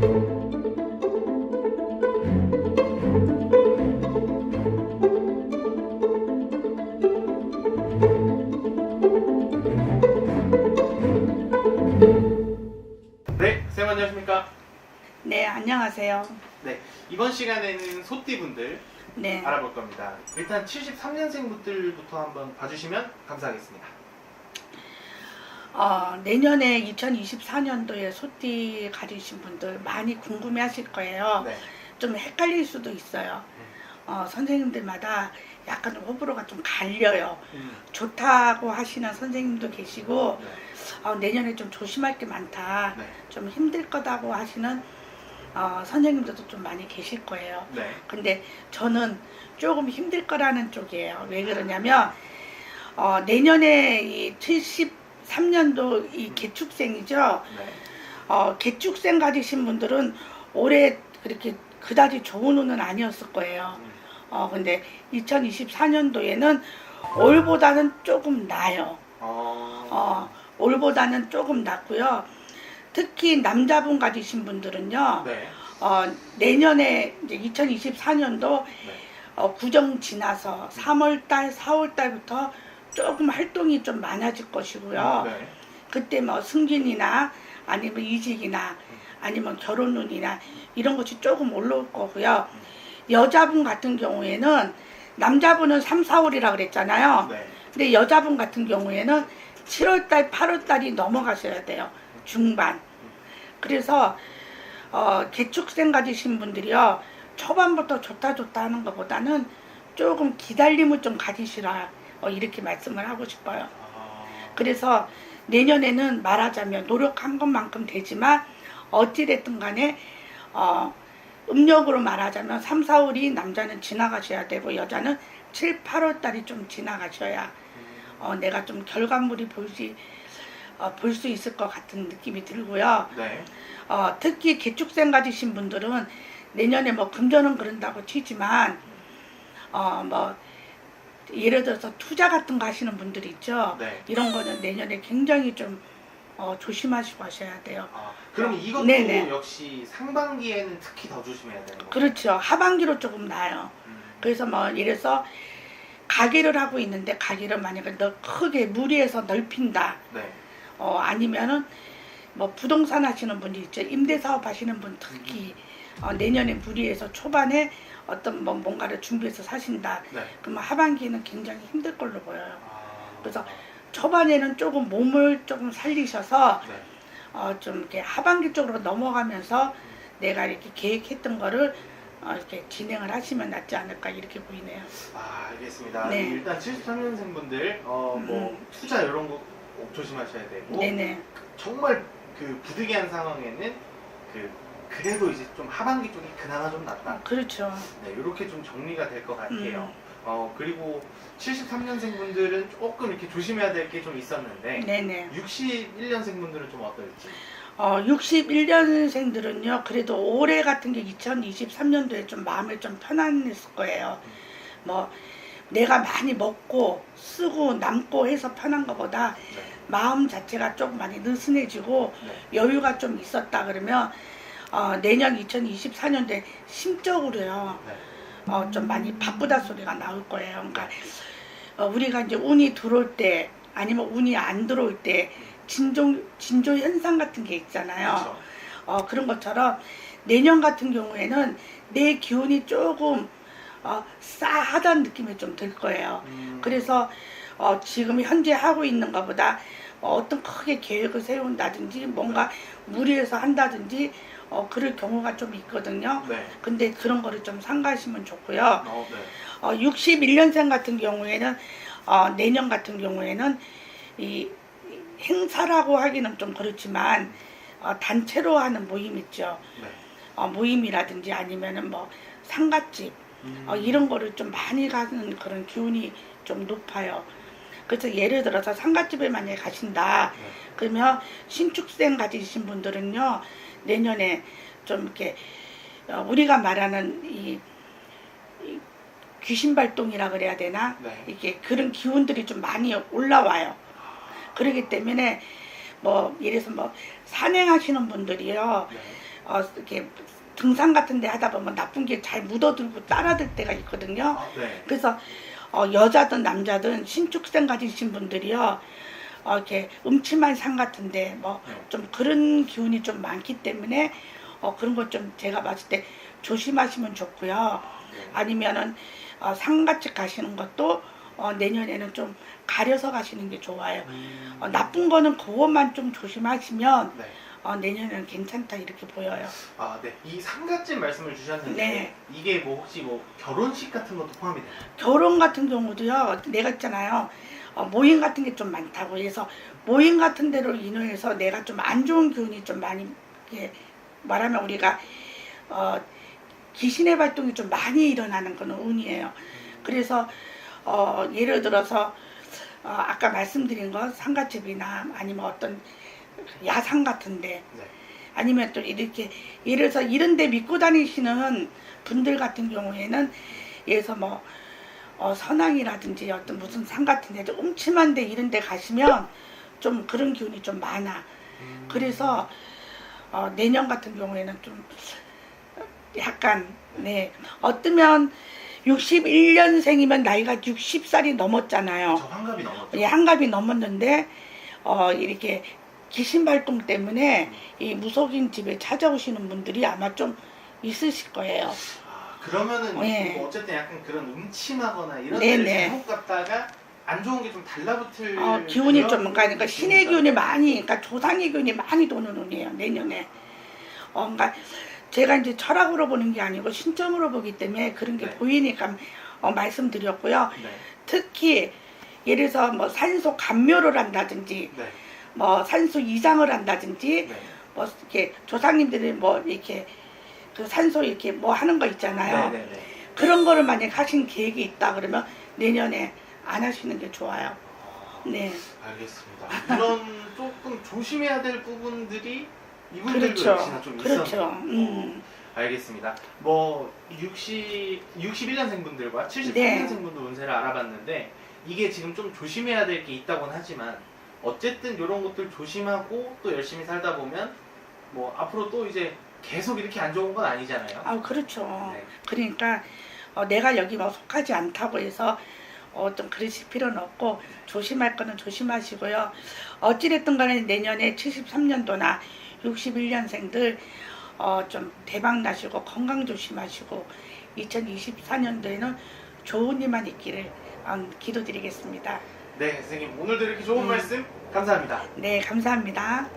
네, 쌤 안녕하십니까? 네, 안녕하세요. 네, 이번 시간에는 소띠분들 네. 알아볼 겁니다. 일단 73년생분들부터 한번 봐주시면 감사하겠습니다. 내년에 2024년도에 소띠 가지신 분들 많이 궁금해 하실 거예요. 네. 좀 헷갈릴 수도 있어요. 선생님들마다 약간 호불호가 좀 갈려요. 좋다고 하시는 선생님도 계시고, 네. 내년에 좀 조심할 게 많다, 네. 좀 힘들 거다고 하시는 선생님들도 좀 많이 계실 거예요. 네. 근데 저는 조금 힘들 거라는 쪽이에요. 왜 그러냐면 내년에 이 73년도 이 개축생이죠. 네. 개축생 가지신 분들은 올해 그렇게 그다지 좋은 운은 아니었을 거예요. 근데 2024년도에는 올보다는 조금 나아요. 올보다는 조금 낫고요. 특히 남자분 가지신 분들은요. 네. 내년에 이제 2024년도 네. 구정 지나서 3월달, 4월달부터 조금 활동이 좀 많아질 것이고요. 네. 그때 뭐 승진이나 아니면 이직이나 아니면 결혼운이나 이런 것이 조금 올라올 거고요. 여자분 같은 경우에는 남자분은 3, 4월이라 그랬잖아요. 네. 근데 여자분 같은 경우에는 7월달, 8월달이 넘어가셔야 돼요. 중반. 그래서 개축생 가지신 분들이요, 초반부터 좋다 하는 것보다는 조금 기다림을 좀 가지시라, 이렇게 말씀을 하고 싶어요. 그래서 내년에는 말하자면 노력한 것만큼 되지만 어찌됐든 간에 음력으로 말하자면 3, 4월이 남자는 지나가셔야 되고 여자는 7, 8월 달이 좀 지나가셔야 내가 좀 결과물이 볼 수 있을 것 같은 느낌이 들고요. 네. 특히 개축생 가지신 분들은 내년에 뭐 금전은 그런다고 치지만 뭐 예를 들어서 투자 같은 거 하시는 분들이 있죠. 네. 이런 거는 내년에 굉장히 좀 조심하시고 하셔야 돼요. 그럼 이것도 네네. 역시 상반기에는 특히 더 조심해야 되는 거죠? 그렇죠. 하반기로 조금 나아요. 그래서 뭐 이래서 가게를 하고 있는데 가게를 만약에 크게 무리해서 넓힌다. 네. 아니면은 뭐 부동산 하시는 분이 있죠. 임대사업 하시는 분 특히 내년에 무리해서 초반에 어떤 뭐 뭔가를 준비해서 사신다. 네. 그러면 하반기에는 굉장히 힘들 걸로 보여요. 그래서 초반에는 조금 몸을 조금 살리셔서 네. 좀 이렇게 하반기 쪽으로 넘어가면서 내가 이렇게 계획했던 거를 이렇게 진행을 하시면 낫지 않을까 이렇게 보이네요. 알겠습니다. 네. 일단 73년생분들 뭐 투자 이런 거 꼭 조심하셔야 되고, 네네. 정말 그 부득이한 상황에는 그래도 이제 좀 하반기 쪽이 그나마 좀 낫다. 그렇죠. 네, 이렇게 좀 정리가 될 것 같아요. 그리고 73년생분들은 조금 이렇게 조심해야 될 게 좀 있었는데, 네네. 61년생분들은 좀 어떨지. 61년생들은요, 그래도 올해 같은 게 2023년도에 좀 마음을 좀 편안했을 거예요. 뭐, 내가 많이 먹고 쓰고 남고 해서 편한 것보다 네. 마음 자체가 좀 많이 느슨해지고 네. 여유가 좀 있었다 그러면 내년 2024년도에 심적으로요, 네. 좀 많이 바쁘다 소리가 나올 거예요. 그러니까 우리가 이제 운이 들어올 때 아니면 운이 안 들어올 때 진조 현상 같은 게 있잖아요. 그렇죠. 그런 것처럼 내년 같은 경우에는 내 기운이 조금 싸하다는 느낌이 좀 들 거예요. 그래서 지금 현재 하고 있는 것보다 어떤 크게 계획을 세운다든지 뭔가 무리해서 한다든지 그럴 경우가 좀 있거든요. 네. 근데 그런 거를 좀 삼가시면 좋고요. 네. 61년생 같은 경우에는 내년 같은 경우에는 이 행사라고 하기는 좀 그렇지만 단체로 하는 모임 있죠. 네. 모임이라든지 아니면은 뭐 상갓집 이런 거를 좀 많이 가는 그런 기운이 좀 높아요. 그래서 예를 들어서 상갓집에 만약에 가신다. 네. 그러면 신축생 가지신 분들은요, 내년에 좀 이렇게 우리가 말하는 이 귀신 발동이라 그래야 되나? 네. 이게 그런 기운들이 좀 많이 올라와요. 그렇기 때문에 뭐 예를 들어서 뭐 산행하시는 분들이요, 네. 이렇게 등산 같은 데 하다 보면 나쁜 게 잘 묻어들고 따라들 때가 있거든요. 네. 그래서 여자든 남자든 신축생 가지신 분들이요. 이렇게 음침한 산 같은데 뭐 좀 그런 기운이 좀 많기 때문에 그런 것 좀 제가 봤을 때 조심하시면 좋고요. 아니면은 상가집 가시는 것도 내년에는 좀 가려서 가시는 게 좋아요. 나쁜 거는 그것만 좀 조심하시면 네. 내년에는 괜찮다 이렇게 보여요. 아, 네. 이 상가집 말씀을 주셨는데 네. 이게 뭐 혹시 뭐 결혼식 같은 것도 포함이 되나요? 결혼 같은 경우도요. 내가 있잖아요. 모임 같은 게 좀 많다고 해서 모임 같은 데로 인해서 내가 좀 안 좋은 기운이 좀 많이 말하면 우리가 귀신의 활동이 좀 많이 일어나는 그런 운이에요. 그래서 예를 들어서 아까 말씀드린 거 상가집이나 아니면 어떤 야상 같은데 네. 아니면 또 이렇게 예를 들어서 이런 데 믿고 다니시는 분들 같은 경우에는 예를 들어서 뭐 선앙이라든지 어떤 무슨 산 같은 데 좀 음침한 데 이런 데 가시면 좀 그런 기운이 좀 많아. 그래서 내년 같은 경우에는 좀 약간 어떠면 61년생이면 나이가 60살이 넘었잖아요. 저 환갑이 넘었죠. 예, 한갑이 넘었는데 이렇게 귀신 발동 때문에 이 무속인 집에 찾아오시는 분들이 아마 좀 있으실 거예요. 그러면은 네. 뭐 어쨌든 약간 그런 음침하거나 이런 네네. 데를 잘못 갔다가 안 좋은 게 좀 달라붙을 기운이 좀 그런 그러니까 신의 기운이 많이, 그러니까 조상의 기운이 많이 도는 운이에요 내년에. 그러니까 제가 이제 철학으로 보는 게 아니고 신점으로 보기 때문에 그런 게 네. 보이니까 말씀드렸고요. 네. 특히 예를 들어서 뭐 산소 감묘를 한다든지, 네. 뭐 산소 이장을 한다든지, 네. 뭐 이렇게 조상님들이 뭐 이렇게 그 산소 이렇게 뭐 하는 거 있잖아요. 네네네. 그런 거를 만약 하신 계획이 있다 그러면 내년에 안 하시는 게 좋아요. 네. 알겠습니다. 이런 조금 조심해야 될 부분들이 이분들도 그렇죠. 역시나 좀 그렇죠. 있었네요. 알겠습니다. 뭐 61년생 분들과 73년생 네. 분들 운세를 알아봤는데 이게 지금 좀 조심해야 될 게 있다고는 하지만 어쨌든 이런 것들 조심하고 또 열심히 살다 보면 뭐 앞으로 또 이제 계속 이렇게 안 좋은 건 아니잖아요. 그렇죠. 네. 그러니까 내가 여기 뭐 속하지 않다고 해서 좀 그러실 필요는 없고 조심할 거는 조심하시고요. 어찌됐든 간에 내년에 73년도나 61년생들 좀 대박 나시고 건강 조심하시고 2024년도에는 좋은 일만 있기를 기도드리겠습니다. 네, 선생님 오늘도 이렇게 좋은 말씀 감사합니다. 네, 감사합니다.